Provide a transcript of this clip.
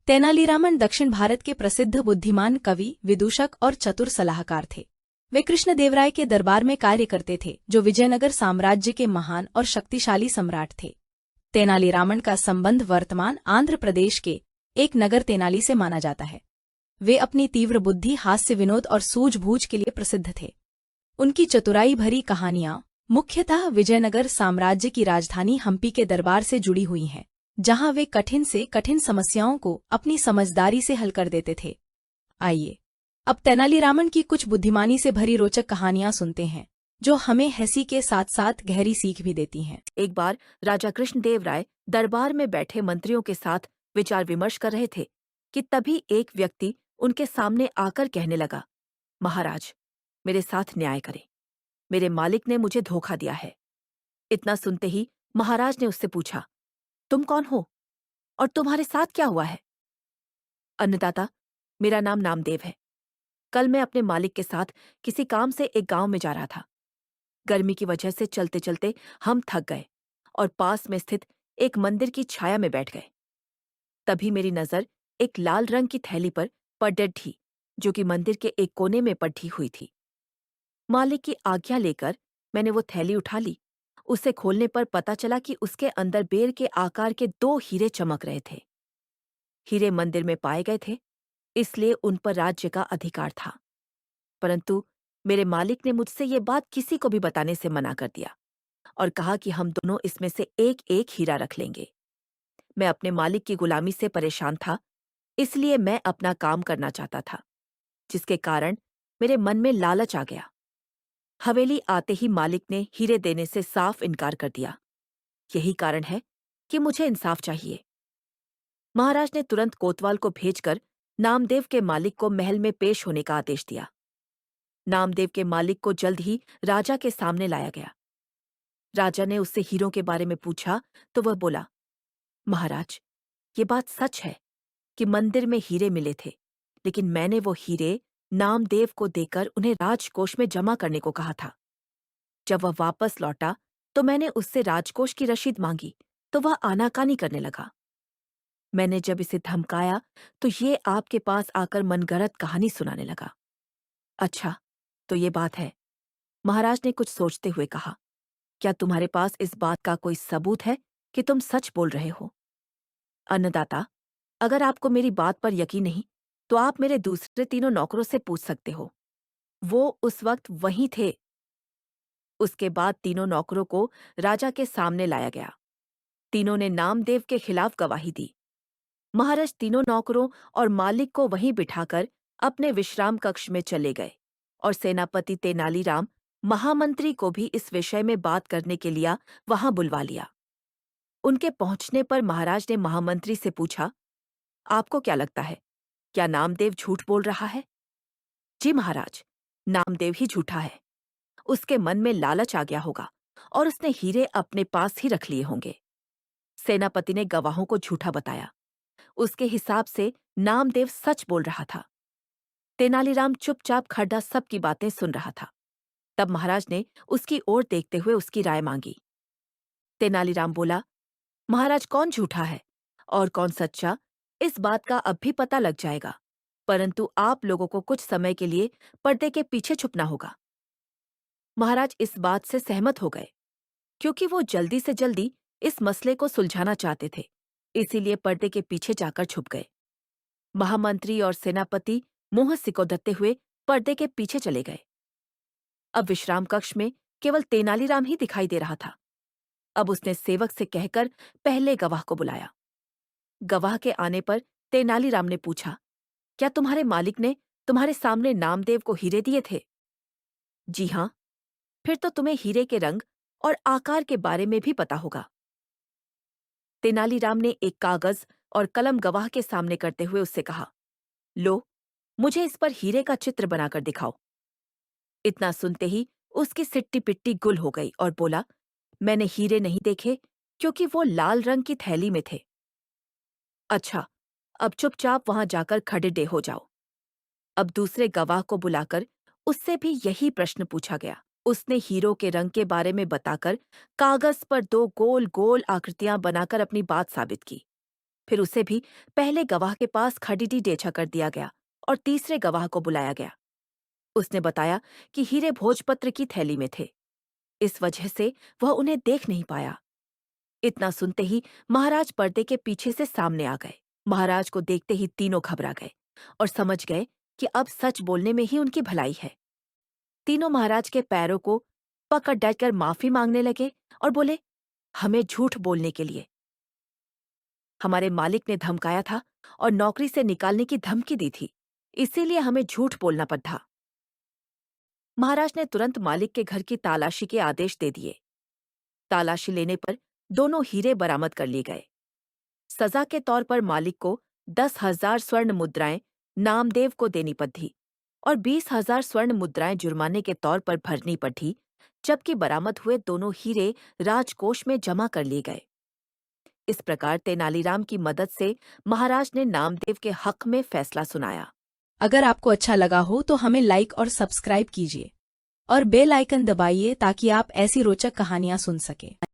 तेनालीरामन दक्षिण भारत के प्रसिद्ध बुद्धिमान कवि, विदूषक और चतुर सलाहकार थे। वे कृष्णदेवराय के दरबार में कार्य करते थे, जो विजयनगर साम्राज्य के महान और शक्तिशाली सम्राट थे। तेनालीरामन का संबंध वर्तमान आंध्र प्रदेश के एक नगर तेनाली से माना जाता है। वे अपनी तीव्र बुद्धि, हास्य, विनोद और सूझबूझ के लिए प्रसिद्ध थे। उनकी चतुराई भरी कहानियां मुख्यतः विजयनगर साम्राज्य की राजधानी हम्पी के दरबार से जुड़ी हुई हैं, जहां वे कठिन से कठिन समस्याओं को अपनी समझदारी से हल कर देते थे। आइए अब तेनालीरामन की कुछ बुद्धिमानी से भरी रोचक कहानियां सुनते हैं, जो हमें हंसी के साथ साथ गहरी सीख भी देती हैं। एक बार राजा कृष्णदेवराय दरबार में बैठे मंत्रियों के साथ विचार विमर्श कर रहे थे कि तभी एक व्यक्ति उनके सामने आकर कहने लगा, महाराज, मेरे साथ न्याय करें। मेरे मालिक ने मुझे धोखा दिया है। इतना सुनते ही महाराज ने उससे पूछा, तुम कौन हो और तुम्हारे साथ क्या हुआ है? अन्नदाता, मेरा नाम नामदेव है। कल मैं अपने मालिक के साथ किसी काम से एक गांव में जा रहा था। गर्मी की वजह से चलते चलते हम थक गए और पास में स्थित एक मंदिर की छाया में बैठ गए। तभी मेरी नजर एक लाल रंग की थैली पर पड़ी थी, जो कि मंदिर के एक कोने में पड़ी हुई थी। मालिक की आज्ञा लेकर मैंने वो थैली उठा ली। उसे खोलने पर पता चला कि उसके अंदर बेर के आकार के 2 हीरे चमक रहे थे। हीरे मंदिर में पाए गए थे, इसलिए उन पर राज्य का अधिकार था। परंतु मेरे मालिक ने मुझसे ये बात किसी को भी बताने से मना कर दिया और कहा कि हम दोनों इसमें से एक एक हीरा रख लेंगे। मैं अपने मालिक की गुलामी से परेशान था, इसलिए मैं अपना काम करना चाहता था, जिसके कारण मेरे मन में लालच आ गया। हवेली आते ही मालिक ने हीरे देने से साफ इनकार कर दिया। यही कारण है कि मुझे इंसाफ चाहिए। महाराज ने तुरंत कोतवाल को भेजकर नामदेव के मालिक को महल में पेश होने का आदेश दिया। नामदेव के मालिक को जल्द ही राजा के सामने लाया गया। राजा ने उससे हीरों के बारे में पूछा तो वह बोला, महाराज, ये बात सच है कि मंदिर में हीरे मिले थे, लेकिन मैंने वो हीरे नामदेव को देकर उन्हें राजकोष में जमा करने को कहा था। जब वह वापस लौटा तो मैंने उससे राजकोष की रसीद मांगी तो वह आनाकानी करने लगा। मैंने जब इसे धमकाया तो ये आपके पास आकर मनगढ़ंत कहानी सुनाने लगा। अच्छा, तो ये बात है, महाराज ने कुछ सोचते हुए कहा। क्या तुम्हारे पास इस बात का कोई सबूत है कि तुम सच बोल रहे हो? अन्नदाता, अगर आपको मेरी बात पर यकीन नहीं तो आप मेरे दूसरे 3 नौकरों से पूछ सकते हो। वो उस वक्त वहीं थे। उसके बाद 3 नौकरों को राजा के सामने लाया गया। तीनों ने नामदेव के खिलाफ गवाही दी। महाराज 3 नौकरों और मालिक को वहीं बिठाकर अपने विश्राम कक्ष में चले गए और सेनापति तेनालीराम महामंत्री को भी इस विषय में बात करने के लिए वहां बुलवा लिया। उनके पहुंचने पर महाराज ने महामंत्री से पूछा, आपको क्या लगता है, क्या नामदेव झूठ बोल रहा है? जी महाराज, नामदेव ही झूठा है। उसके मन में लालच आ गया होगा और उसने हीरे अपने पास ही रख लिए होंगे। सेनापति ने गवाहों को झूठा बताया। उसके हिसाब से नामदेव सच बोल रहा था। तेनालीराम चुपचाप खड़ा सबकी बातें सुन रहा था। तब महाराज ने उसकी ओर देखते हुए उसकी राय मांगी। तेनालीराम बोला, महाराज, कौन झूठा है और कौन सच्चा, इस बात का अब भी पता लग जाएगा, परंतु आप लोगों को कुछ समय के लिए पर्दे के पीछे छुपना होगा। महाराज इस बात से सहमत हो गए, क्योंकि वो जल्दी से जल्दी इस मसले को सुलझाना चाहते थे, इसीलिए पर्दे के पीछे जाकर छुप गए। महामंत्री और सेनापति मुंह सिकोड़ते हुए पर्दे के पीछे चले गए। अब विश्राम कक्ष में केवल तेनालीराम ही दिखाई दे रहा था। अब उसने सेवक से कहकर पहले गवाह को बुलाया। गवाह के आने पर तेनालीराम ने पूछा, क्या तुम्हारे मालिक ने तुम्हारे सामने नामदेव को हीरे दिए थे? जी हाँ। फिर तो तुम्हें हीरे के रंग और आकार के बारे में भी पता होगा। तेनालीराम ने एक कागज और कलम गवाह के सामने करते हुए उससे कहा, लो, मुझे इस पर हीरे का चित्र बनाकर दिखाओ। इतना सुनते ही उसकी सिट्टी पिट्टी गुल हो गई और बोला, मैंने हीरे नहीं देखे, क्योंकि वो लाल रंग की थैली में थे। अच्छा, अब चुपचाप वहां जाकर खड़े हो जाओ। अब दूसरे गवाह को बुलाकर उससे भी यही प्रश्न पूछा गया। उसने हीरो के रंग के बारे में बताकर कागज पर 2 गोल गोल आकृतियां बनाकर अपनी बात साबित की। फिर उसे भी पहले गवाह के पास खरीदी डेछा कर दिया गया और तीसरे गवाह को बुलाया गया। उसने बताया कि हीरे भोजपत्र की थैली में थे, इस वजह से वह उन्हें देख नहीं पाया। इतना सुनते ही महाराज पर्दे के पीछे से सामने आ गए। महाराज को देखते ही तीनों घबरा गए और समझ गए कि अब सच बोलने में ही उनकी भलाई है। तीनों महाराज के पैरों को पकड़ डटकर माफी मांगने लगे और बोले, हमें झूठ बोलने के लिए हमारे मालिक ने धमकाया था और नौकरी से निकालने की धमकी दी थी, इसीलिए हमें झूठ बोलना पड़ा। महाराज ने तुरंत मालिक के घर की तलाशी के आदेश दे दिए। तलाशी लेने पर दोनों हीरे बरामद कर लिए गए। सजा के तौर पर मालिक को 10,000 स्वर्ण मुद्राएं नामदेव को देनी पड़ी और 20,000 स्वर्ण मुद्राएं जुर्माने के तौर पर भरनी पड़ी, जबकि बरामद हुए दोनों हीरे राजकोष में जमा कर लिए गए। इस प्रकार तेनालीराम की मदद से महाराज ने नामदेव के हक में फैसला सुनाया। अगर आपको अच्छा लगा हो तो हमें लाइक और सब्सक्राइब कीजिए और बेल आइकन दबाइए ताकि आप ऐसी रोचक कहानियां सुन सकें।